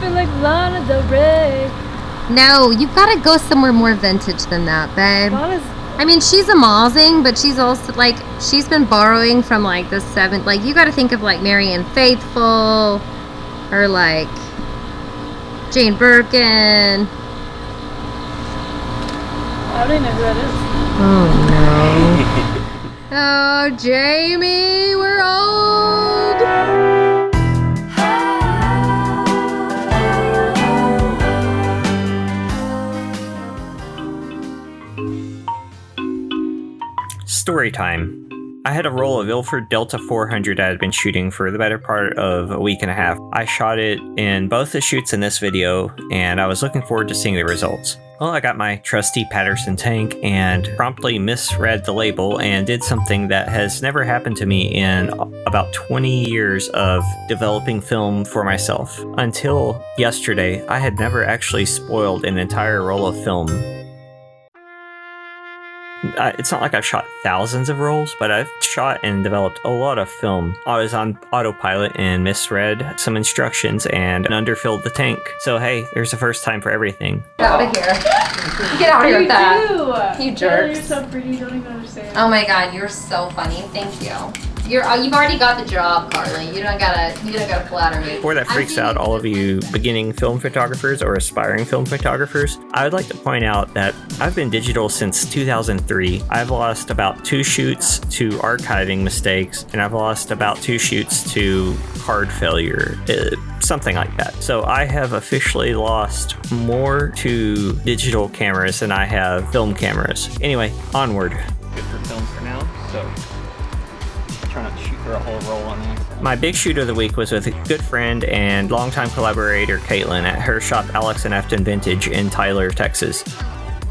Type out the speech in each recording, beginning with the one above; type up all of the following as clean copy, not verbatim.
feel like Lana Del Rey. No, you've got to go somewhere more vintage than that, babe. Lana's... I mean, she's amazing, but she's also, like, she's been borrowing from, like, the 7th. Like, you got to think of, like, Marianne Faithfull, or, like, Jane Birkin. I don't even know who that is. Oh, no. Oh, Jamie, we're old. Story time. I had a roll of Ilford Delta 400 I had been shooting for the better part of a week and a half. I shot it in both the shoots in this video, and I was looking forward to seeing the results. Well, I got my trusty Patterson tank and promptly misread the label and did something that has never happened to me in about 20 years of developing film for myself. Until yesterday, I had never actually spoiled an entire roll of film. It's not like I've shot thousands of rolls, but I've shot and developed a lot of film. I was on autopilot and misread some instructions and underfilled the tank. So hey, there's a first time for everything. Get out of here. Get out of here with that. You jerks. You're so pretty, you don't even understand. Oh my god, you're so funny. Thank you. You've already got the job, Carly. You don't gotta flatter me. Before that freaks out all of you beginning film photographers or aspiring film photographers, I would like to point out that I've been digital since 2003. I've lost about 2 shoots to archiving mistakes, and I've lost about 2 shoots to card failure, something like that. So I have officially lost more to digital cameras than I have film cameras. Anyway, onward. Good for film for now, so try not to shoot for a whole roll on there. My big shoot of the week was with a good friend and longtime collaborator Caitlin at her shop Alex and Afton Vintedge in Tyler, Texas.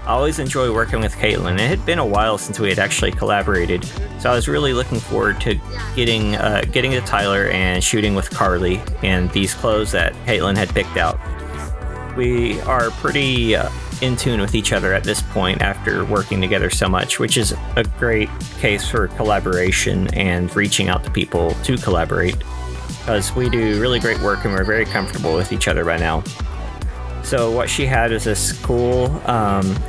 I always enjoy working with Caitlin. It had been a while since we had actually collaborated, so I was really looking forward to getting to Tyler and shooting with Carly in these clothes that Caitlin had picked out. We are pretty in tune with each other at this point after working together so much, which is a great case for collaboration and reaching out to people to collaborate, because we do really great work and we're very comfortable with each other by now. So what she had was this cool,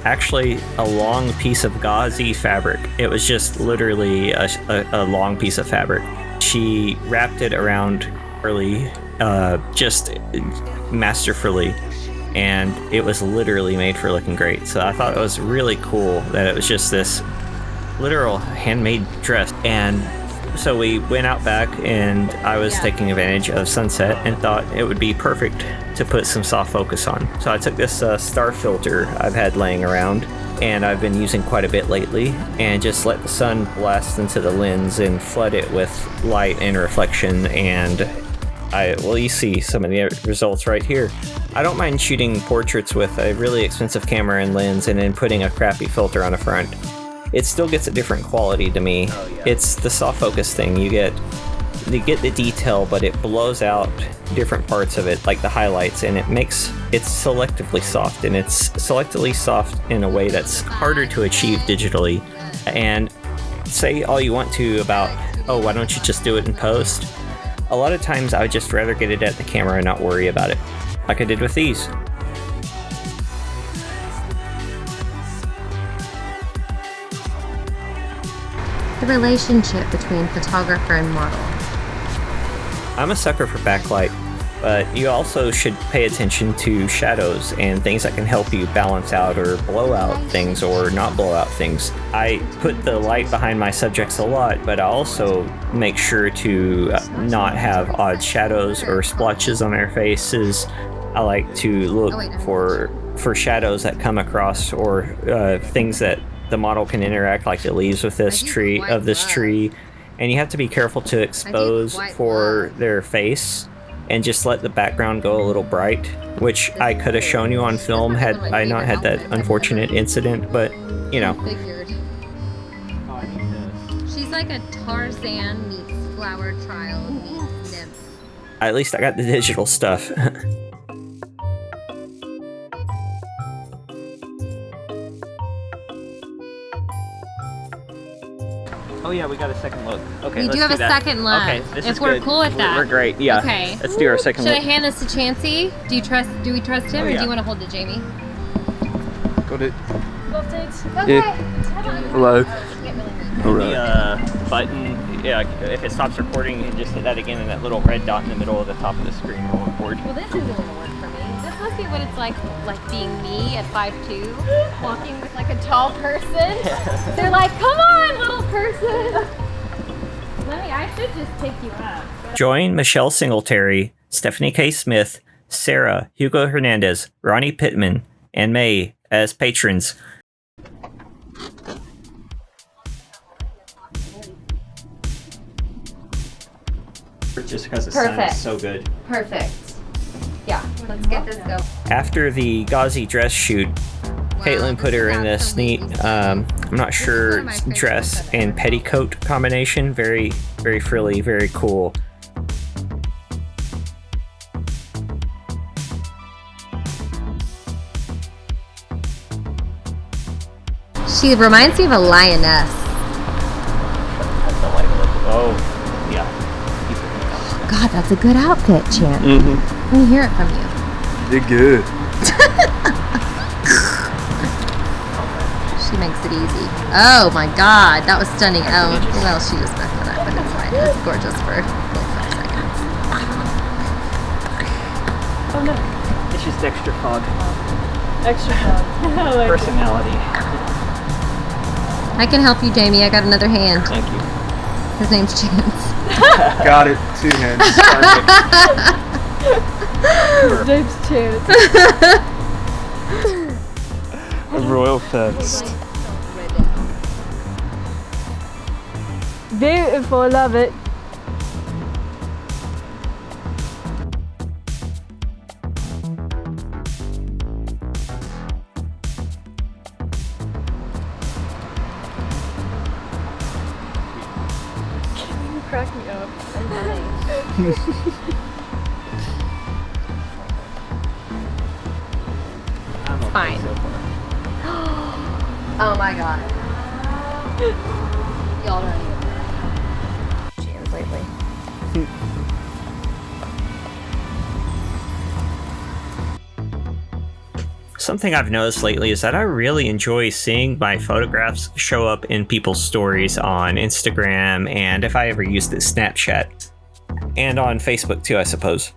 actually a long piece of gauzy fabric. It was just literally a long piece of fabric. She wrapped it around Carly, just masterfully, and it was literally made for looking great. So I thought it was really cool that it was just this literal handmade dress. And so we went out back, and I was taking advantage of sunset and thought it would be perfect to put some soft focus on. So I took this star filter I've had laying around, and I've been using quite a bit lately, and just let the sun blast into the lens and flood it with light and reflection. And well, you see some of the results right here. I don't mind shooting portraits with a really expensive camera and lens and then putting a crappy filter on the front. It still gets a different quality to me. Oh, yeah. It's the soft focus thing. You get the detail, but it blows out different parts of it, like the highlights, and it's selectively soft, and it's selectively soft in a way that's harder to achieve digitally. And say all you want to about, oh, why don't you just do it in post? A lot of times I would just rather get it at the camera and not worry about it, like I did with these. The relationship between photographer and model. I'm a sucker for backlight, but you also should pay attention to shadows and things that can help you balance out or blow out things or not blow out things. I put the light behind my subjects a lot, but I also make sure to not have odd shadows or splotches on their faces. I like to look for shadows that come across, or things that the model can interact, like the leaves with this tree, and you have to be careful to expose for their face and just let the background go a little bright, which I could have shown you on film had I not had that unfortunate incident, but you know. She's like a Tarzan meets Flower Child meets Nymph. At least I got the digital stuff. Oh yeah, we got a second look. Okay, We let's do have a that. second look. Okay, this if is we're good. cool with that. We're great. Yeah. Okay. Let's do our second Should I look. hand this to Chancey? Do we trust him, Oh, or yeah. do you want to hold it, Jamie? Got it. Okay. Hello. The button, yeah, if it stops recording, you can just hit that again, and that little red dot in the middle of the top of the screen will record. Well, this isn't gonna work for me. This must be what it's like being me at 5'2", walking with like a tall person. They're like, come on, little person. I should just take you up. Join Michelle Singletary, Stephanie K. Smith, Sarah, Hugo Hernandez, Ronnie Pittman, and May as patrons. Just because the sun is so good. Perfect. Yeah, let's get this going. After the gauzy dress shoot, Caitlin put her in this neat, I'm not sure, dress and petticoat combination. Very, very frilly, very cool. She reminds me of a lioness. Oh, yeah. God, that's a good outfit, Chan. Let me hear it from you. You did good. She makes it easy. Oh my God, that was stunning. Oh, well, she just messed it up, but it's fine. It was gorgeous for 5 seconds. Oh no. It's just extra fog. Extra fun. I like it. Personality. I can help you, Jamie. I got another hand. Thank you. His name's Chance. Got it. 2 hands. His name's Chance. A royal first. Beautiful, love it. You crack me up. Fine. Oh my God. Y'all don't even know Chance lately. Something I've noticed lately is that I really enjoy seeing my photographs show up in people's stories on Instagram, and if I ever used it, Snapchat, and on Facebook too, I suppose.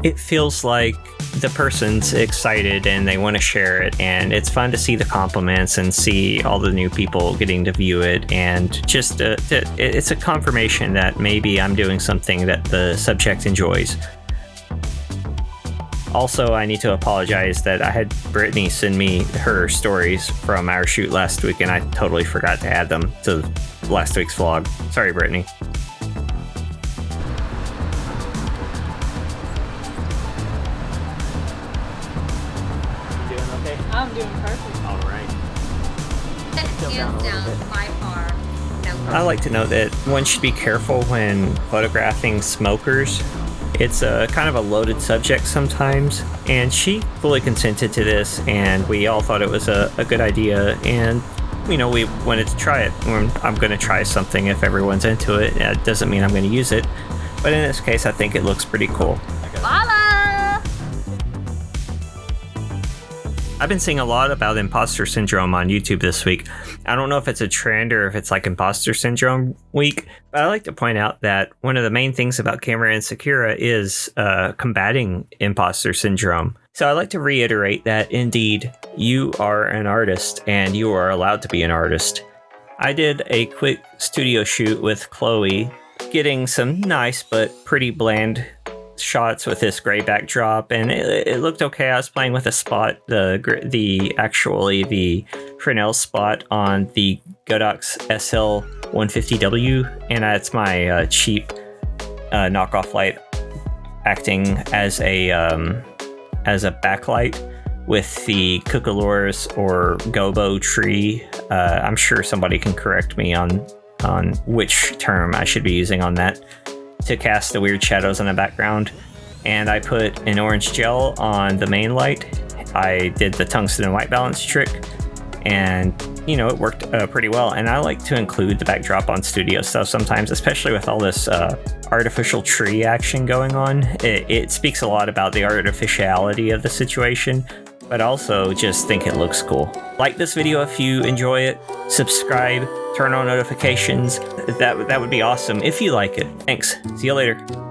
It feels like the person's excited and they want to share it, and it's fun to see the compliments and see all the new people getting to view it, and just it's a confirmation that maybe I'm doing something that the subject enjoys. Also, I need to apologize that I had Brittany send me her stories from our shoot last week, and I totally forgot to add them to last week's vlog. Sorry, Brittany. You doing okay? I'm doing perfect. All right. Hands down, by far. No. I like to note that one should be careful when photographing smokers. It's a kind of a loaded subject sometimes, and she fully consented to this, and we all thought it was a good idea, and we wanted to try it. I'm going to try something if everyone's into it. It doesn't mean I'm going to use it, but in this case I think it looks pretty cool. Voila! I've been seeing a lot about imposter syndrome on YouTube this week. I don't know if it's a trend or if it's like imposter syndrome week, but I like to point out that one of the main things about Camera Insecura is combating imposter syndrome. So I like to reiterate that indeed you are an artist and you are allowed to be an artist. I did a quick studio shoot with Chloe, getting some nice but pretty bland shots with this gray backdrop, and it looked okay. I was playing with a spot, the Fresnel spot on the Godox SL-150W, and it's my cheap knockoff light acting as a backlight with the Cucalores or Gobo tree. I'm sure somebody can correct me on which term I should be using on that, to cast the weird shadows in the background. And I put an orange gel on the main light. I did the tungsten and white balance trick, and you know, it worked pretty well. And I like to include the backdrop on studio stuff sometimes, especially with all this artificial tree action going on. It speaks a lot about the artificiality of the situation, but also just think it looks cool. Like this video if you enjoy it, subscribe, turn on notifications. That would be awesome if you like it. Thanks. See you later.